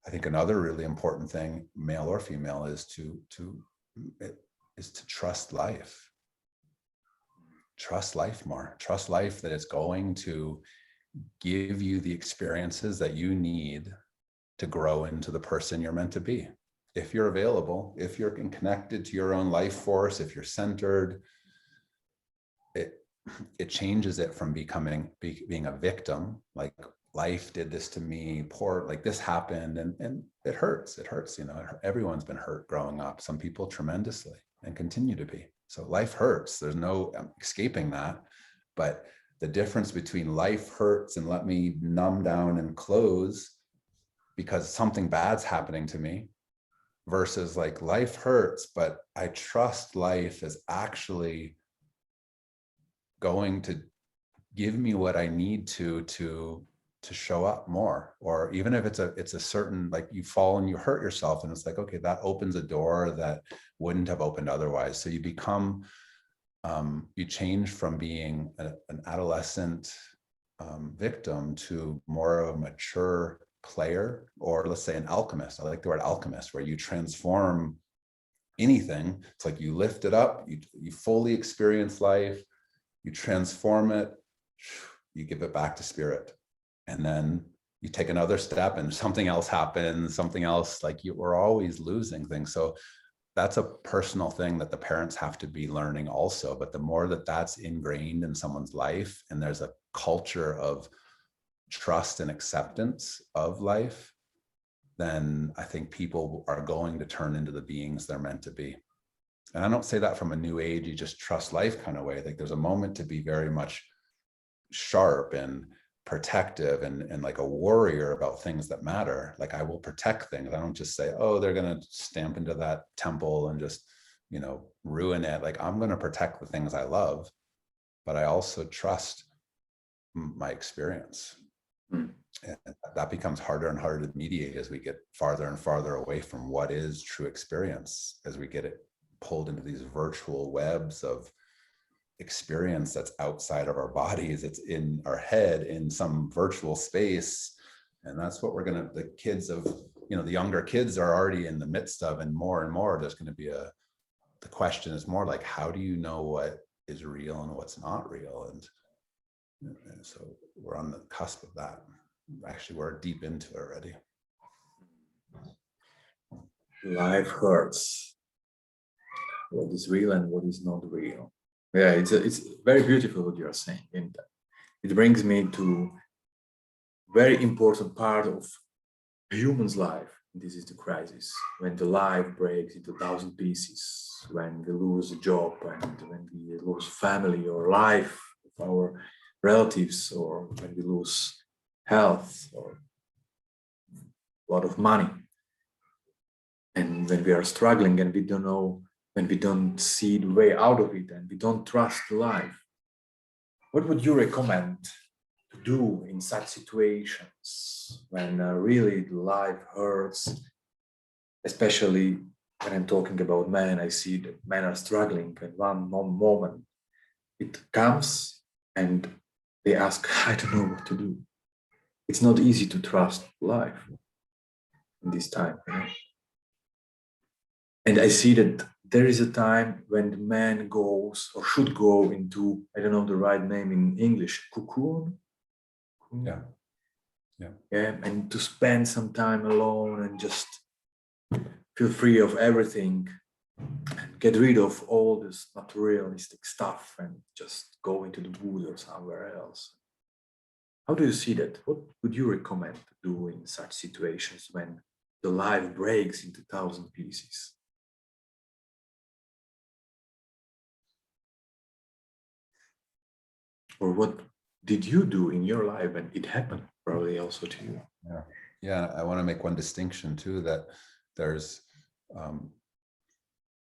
I think another really important thing, male or female, is to trust life. Trust life more. Trust life that it's going to give you the experiences that you need to grow into the person you're meant to be. If you're available, if you're connected to your own life force, if you're centered, it changes it from being a victim, like life did this to me, poor, like this happened, and it hurts. It hurts, everyone's been hurt growing up, some people tremendously, and continue to be. So life hurts. There's no escaping that. But the difference between life hurts and let me numb down and close because something bad's happening to me, versus like life hurts, but I trust life is actually going to give me what I need to show up more. Or even if it's a certain, like you fall and you hurt yourself, and it's like, okay, that opens a door that wouldn't have opened otherwise. So you become, you change from being an adolescent victim to more of a mature player, or let's say an alchemist. I like the word alchemist, where you transform anything. It's like you lift it up, you fully experience life, you transform it, you give it back to spirit, and then you take another step and something else happens, something else, like we're always losing things. So that's a personal thing that the parents have to be learning also. But the more that that's ingrained in someone's life, and there's a culture of trust and acceptance of life, then I think people are going to turn into the beings they're meant to be. And I don't say that from a new age, you just trust life kind of way. Like there's a moment to be very much sharp and protective and like a warrior about things that matter. Like I will protect things. I don't just say, oh, they're going to stamp into that temple and just, ruin it. Like I'm going to protect the things I love, but I also trust my experience. And that becomes harder and harder to mediate as we get farther and farther away from what is true experience, as we get it pulled into these virtual webs of experience that's outside of our bodies. It's in our head in some virtual space. And that's what the kids of, the younger kids are already in the midst of, and more, there's going to be the question is more like, how do you know what is real and what's not real? And so we're on the cusp of that. Actually, we're deep into it already. Life hurts. What is real and what is not real. Yeah, it's very beautiful what you are saying. And it brings me to very important part of a human's life. This is the crisis, when the life breaks into 1,000 pieces, when we lose a job, and when we lose family or life of our relatives, or when we lose health or a lot of money. And when we are struggling and we don't know, when we don't see the way out of it and we don't trust life, what would you recommend to do in such situations when really life hurts? Especially when I'm talking about men, I see that men are struggling, and one moment it comes and they ask, I don't know what to do. It's not easy to trust life in this time. And I see that there is a time when the man goes or should go into, I don't know the right name in English, cocoon. Yeah. And to spend some time alone and just feel free of everything and get rid of all this materialistic stuff and just go into the wood or somewhere else. How do you see that? What would you recommend to do in such situations when the life breaks into 1,000 pieces? Or what did you do in your life when it happened? Probably also to you. Yeah. I want to make one distinction too, that There's,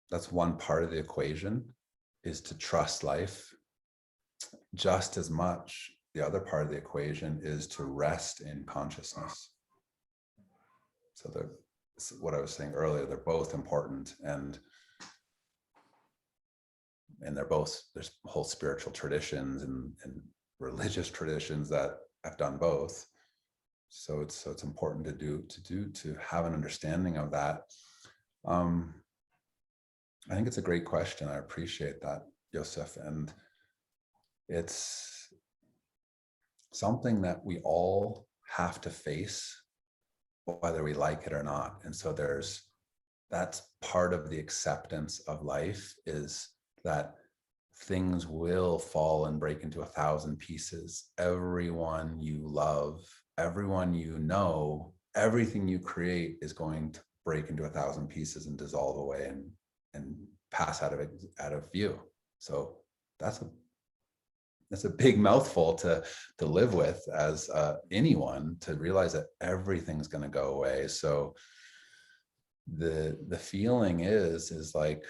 that's one part of the equation, is to trust life. Just as much, the other part of the equation is to rest in consciousness. So what I was saying earlier, they're both important, and they're both, there's whole spiritual traditions and religious traditions that have done both. So it's important to have an understanding of that. I think it's a great question. I appreciate that, Yosef. And it's something that we all have to face, whether we like it or not. And so that's part of the acceptance of life, is that things will fall and break into 1,000 pieces. Everyone you love, everyone you know, everything you create is going to break into 1,000 pieces and dissolve away and pass out of view. So that's a big mouthful to live with as anyone, to realize that everything's going to go away. So the feeling is like,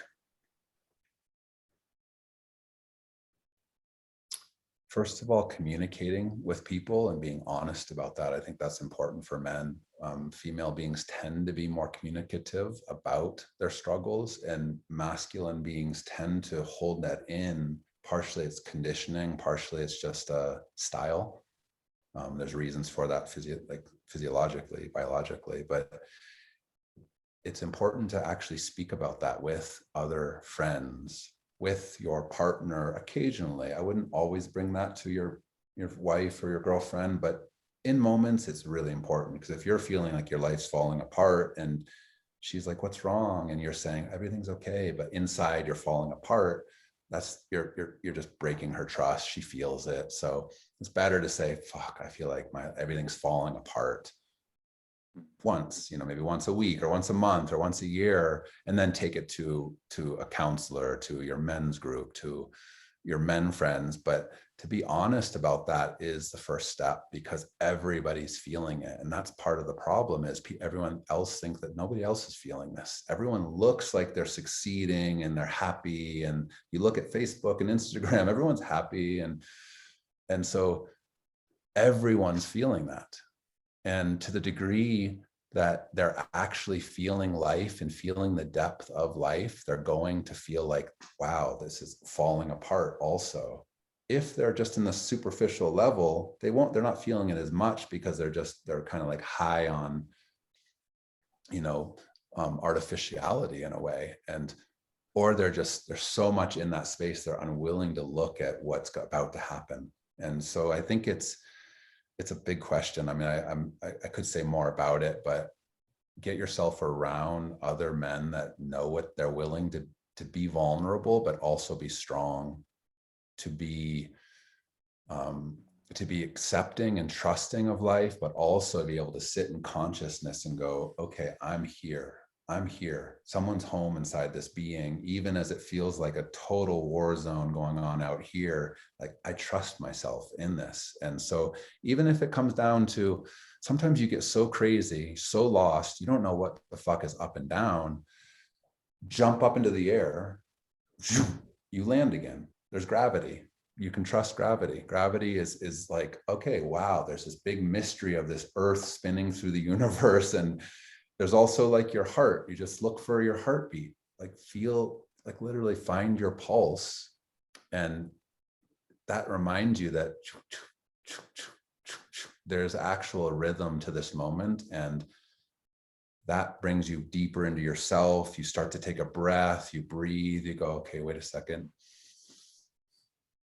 first of all, communicating with people and being honest about that. I think that's important for men. Female beings tend to be more communicative about their struggles, and masculine beings tend to hold that in. Partially it's conditioning, partially it's just a style. There's reasons for that physiologically, biologically, but it's important to actually speak about that with other friends, with your partner occasionally. I wouldn't always bring that to your wife or your girlfriend, but in moments it's really important, because if you're feeling like your life's falling apart and she's like, what's wrong? And you're saying everything's okay, but inside you're falling apart, that's you're just breaking her trust. She feels it. So it's better to say, fuck, I feel like everything's falling apart once, maybe once a week or once a month or once a year, and then take it to a counselor, to your men's group, to your men friends. But to be honest about that is the first step, because everybody's feeling it. And that's part of the problem, is everyone else thinks that nobody else is feeling this. Everyone looks like they're succeeding and they're happy. And you look at Facebook and Instagram, everyone's happy. And so everyone's feeling that. And to the degree that they're actually feeling life and feeling the depth of life, they're going to feel like, wow, this is falling apart also. If they're just in the superficial level, they're not feeling it as much, because they're kind of like high on, artificiality in a way. Or they're so much in that space, they're unwilling to look at what's about to happen. And so I think it's a big question. I mean, I could say more about it, but get yourself around other men that know what they're willing to be vulnerable, but also be strong, to be accepting and trusting of life, but also be able to sit in consciousness and go, okay, I'm here. Someone's home inside this being, even as it feels like a total war zone going on out here. Like, I trust myself in this. And so even if it comes down to, sometimes you get so crazy, so lost, you don't know what the fuck is up and down, jump up into the air, you land again. There's gravity. You can trust gravity. Gravity is like, okay, wow, there's this big mystery of this earth spinning through the universe. And there's also like your heart. You just look for your heartbeat, literally find your pulse. And that reminds you that there's actual rhythm to this moment. And that brings you deeper into yourself. You start to take a breath, you breathe, you go, okay, wait a second.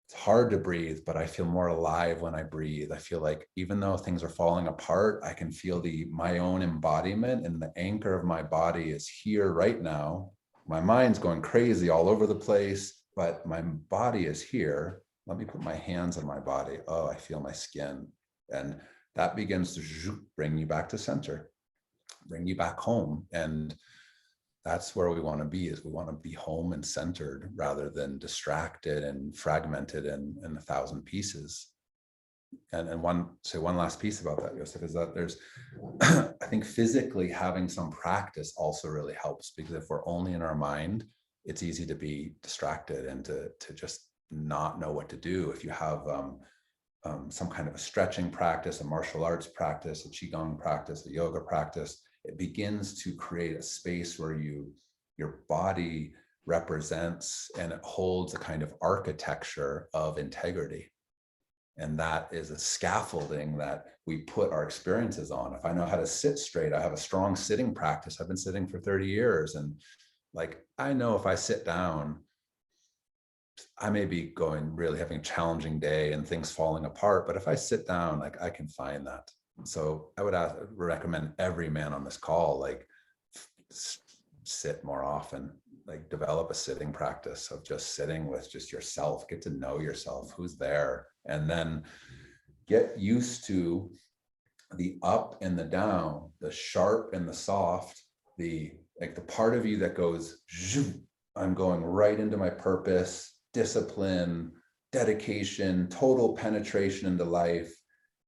It's hard to breathe, but I feel more alive when I breathe. I feel like even though things are falling apart, I can feel my own embodiment, and the anchor of my body is here right now. My mind's going crazy all over the place, but my body is here. Let me put my hands on my body. Oh, I feel my skin. And that begins to bring you back to center, bring you back home. And that's where we want to be, is we want to be home and centered rather than distracted and fragmented in 1,000 pieces. and one last piece about that, Joseph, is that there's, I think physically having some practice also really helps, because if we're only in our mind, it's easy to be distracted and to just not know what to do. If you have some kind of a stretching practice, a martial arts practice, a qigong practice, a yoga practice, it begins to create a space where your body represents and it holds a kind of architecture of integrity. And that is a scaffolding that we put our experiences on. If I know how to sit straight, I have a strong sitting practice. I've been sitting for 30 years. And like, I know if I sit down, I may be really having a challenging day and things falling apart. But if I sit down, like, I can find that. So I would recommend every man on this call, like, sit more often, like develop a sitting practice of just sitting with just yourself, get to know yourself, who's there, and then get used to the up and the down, the sharp and the soft, the part of you that goes, I'm going right into my purpose, discipline, dedication, total penetration into life.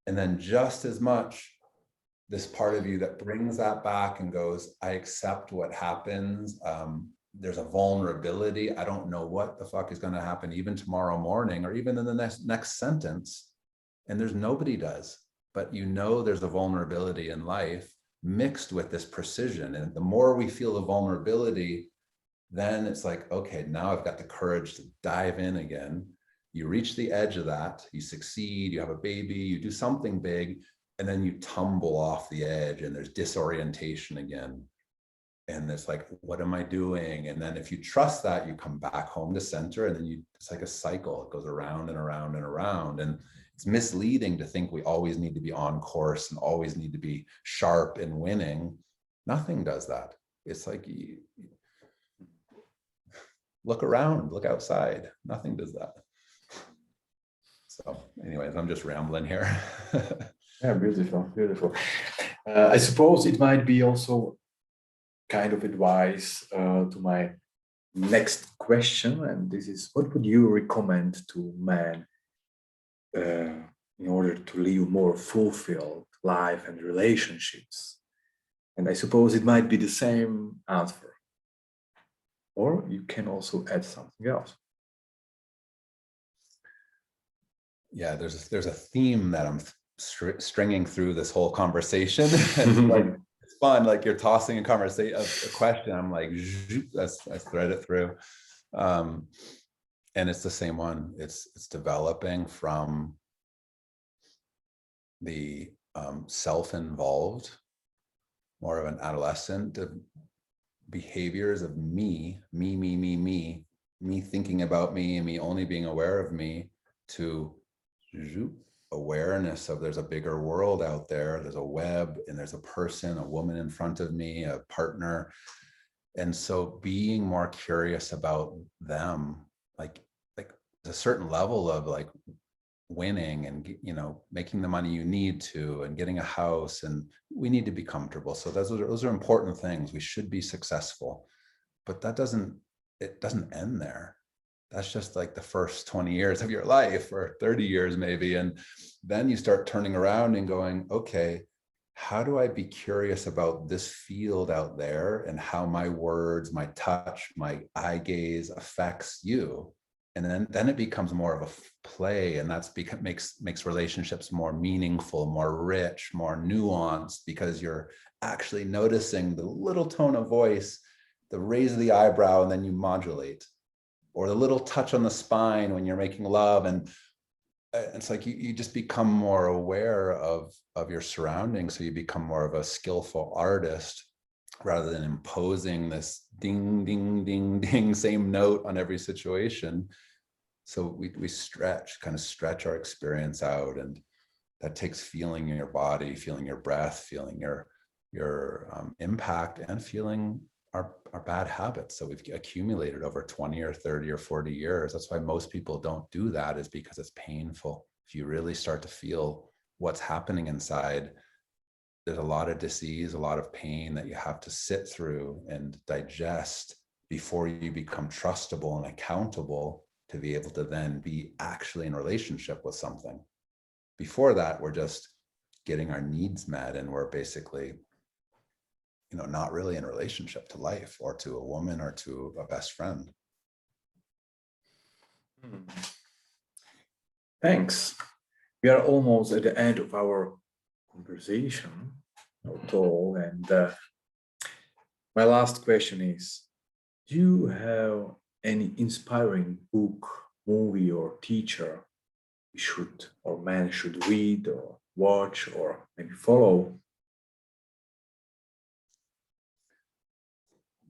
And then just as much, this part of you that brings that back and goes, I accept what happens. There's a vulnerability. I don't know what the fuck is going to happen even tomorrow morning or even in the next sentence. And there's nobody does, but there's a vulnerability in life mixed with this precision. And the more we feel the vulnerability, then it's like, okay, now I've got the courage to dive in again. You reach the edge of that, you succeed, you have a baby, you do something big, and then you tumble off the edge and there's disorientation again. And it's like, what am I doing? And then if you trust that, you come back home to center, and then it's like a cycle. It goes around and around and around. And it's misleading to think we always need to be on course and always need to be sharp and winning. Nothing does that. It's like, look around, look outside. Nothing does that. So anyways, I'm just rambling here. Yeah, beautiful, beautiful. I suppose it might be also kind of advice to my next question, and this is, what would you recommend to men in order to live more fulfilled life and relationships? And I suppose it might be the same answer, or you can also add something else. Yeah, there's a theme that I'm stringing through this whole conversation. And like, it's fun, like you're tossing a question, I'm like, let's thread it through. And it's the same one. It's developing from the self-involved, more of an adolescent, behaviors of me thinking about me and me only being aware of me, to awareness of there's a bigger world out there, there's a web, and there's a person, a woman in front of me, a partner. And so being more curious about them, like a certain level of like winning and making the money you need to, and getting a house, and we need to be comfortable. So those are important things. We should be successful, but it doesn't end there. That's just like the first 20 years of your life, or 30 years maybe. And then you start turning around and going, okay, how do I be curious about this field out there, and how my words, my touch, my eye gaze affects you? And then it becomes more of a play, and makes relationships more meaningful, more rich, more nuanced, because you're actually noticing the little tone of voice, the raise of the eyebrow, and then you modulate, or the little touch on the spine when you're making love. And it's like you just become more aware of your surroundings. So you become more of a skillful artist, rather than imposing this ding, ding, ding, ding, same note on every situation. So we kind of stretch our experience out, and that takes feeling your body, feeling your breath, feeling your impact, and feeling our bad habits. So we've accumulated over 20 or 30 or 40 years. That's why most people don't do that, is because it's painful. If you really start to feel what's happening inside, there's a lot of disease, a lot of pain that you have to sit through and digest before you become trustable and accountable to be able to then be actually in relationship with something. before that, we're just getting our needs met, and we're basically, not really in a relationship to life or to a woman or to a best friend. Thanks. We are almost at the end of our conversation, our talk, and my last question is, do you have any inspiring book, movie, or teacher we should or man should read or watch or maybe follow?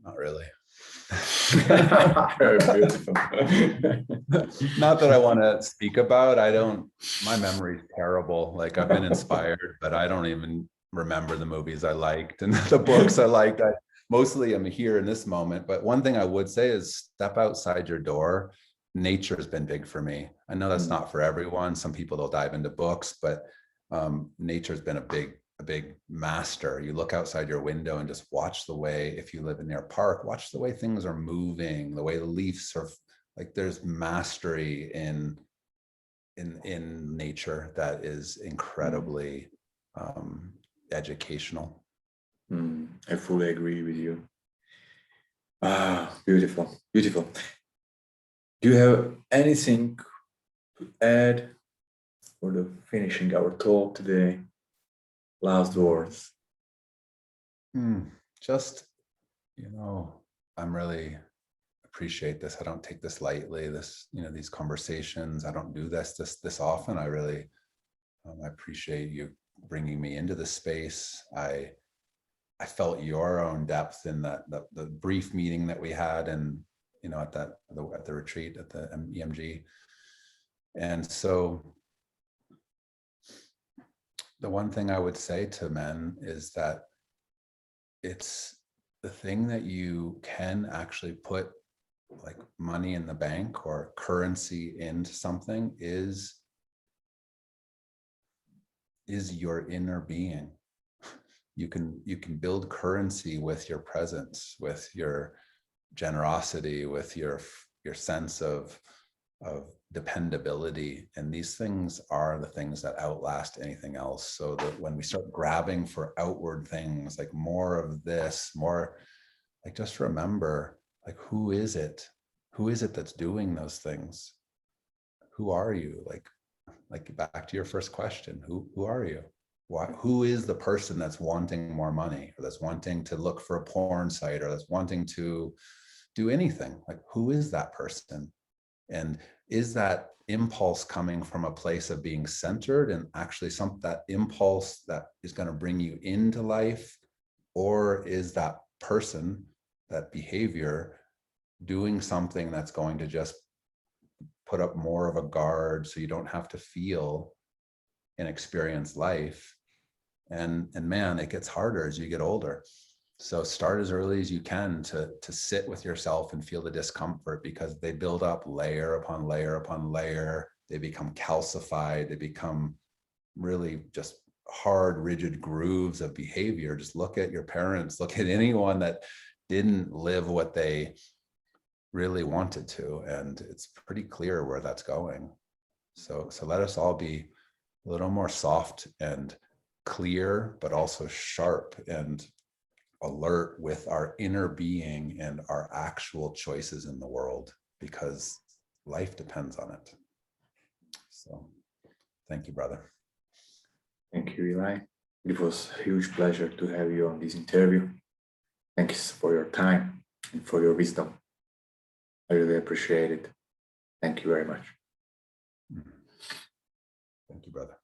Not really. Very beautiful. Not that I want to speak about. My memory is terrible. Like, I've been inspired, but I don't even remember the movies I liked and the books I liked. Mostly I'm here in this moment. But one thing I would say is step outside your door. Nature has been big for me. I know that's not for everyone. Some people, they'll dive into books, but nature's been a big master. You look outside your window and just watch the way, if you live near a park, watch the way things are moving, the way the leaves are, like, there's mastery in nature that is incredibly educational. I fully agree with you. Beautiful, beautiful. Do you have anything to add for the finishing our talk today? Last words. Just, I'm really appreciate this. I don't take this lightly. These conversations, I don't do this often. I really, I appreciate you bringing me into this space. I felt your own depth in the brief meeting that we had, and at the retreat at the EMG. And so the one thing I would say to men is that it's the thing that you can actually put, like, money in the bank or currency into something is your inner being. You can build currency with your presence, with your generosity, with your sense of dependability. And these things are the things that outlast anything else. So that when we start grabbing for outward things, like more of this, more, like, just remember, like, who is it that's doing those things? Who are you? Like back to your first question, who are you? Who is the person that's wanting more money, or that's wanting to look for a porn site, or that's wanting to do anything? Like, who is that person? And is that impulse coming from a place of being centered and actually that impulse that is going to bring you into life? Or is that person, that behavior, doing something that's going to just put up more of a guard so you don't have to feel and experience life? And man, it gets harder as you get older. So start as early as you can to sit with yourself and feel the discomfort, because they build up layer upon layer upon layer. They become calcified. They become really just hard, rigid grooves of behavior. Just look at your parents, look at anyone that didn't live what they really wanted to, and it's pretty clear where that's going. So let us all be a little more soft and clear, but also sharp and alert with our inner being and our actual choices in the world, because life depends on it. So thank you, brother. Thank you, Eli. It was a huge pleasure to have you on this interview. Thanks for your time and for your wisdom. I really appreciate it. Thank you very much. Thank you, brother.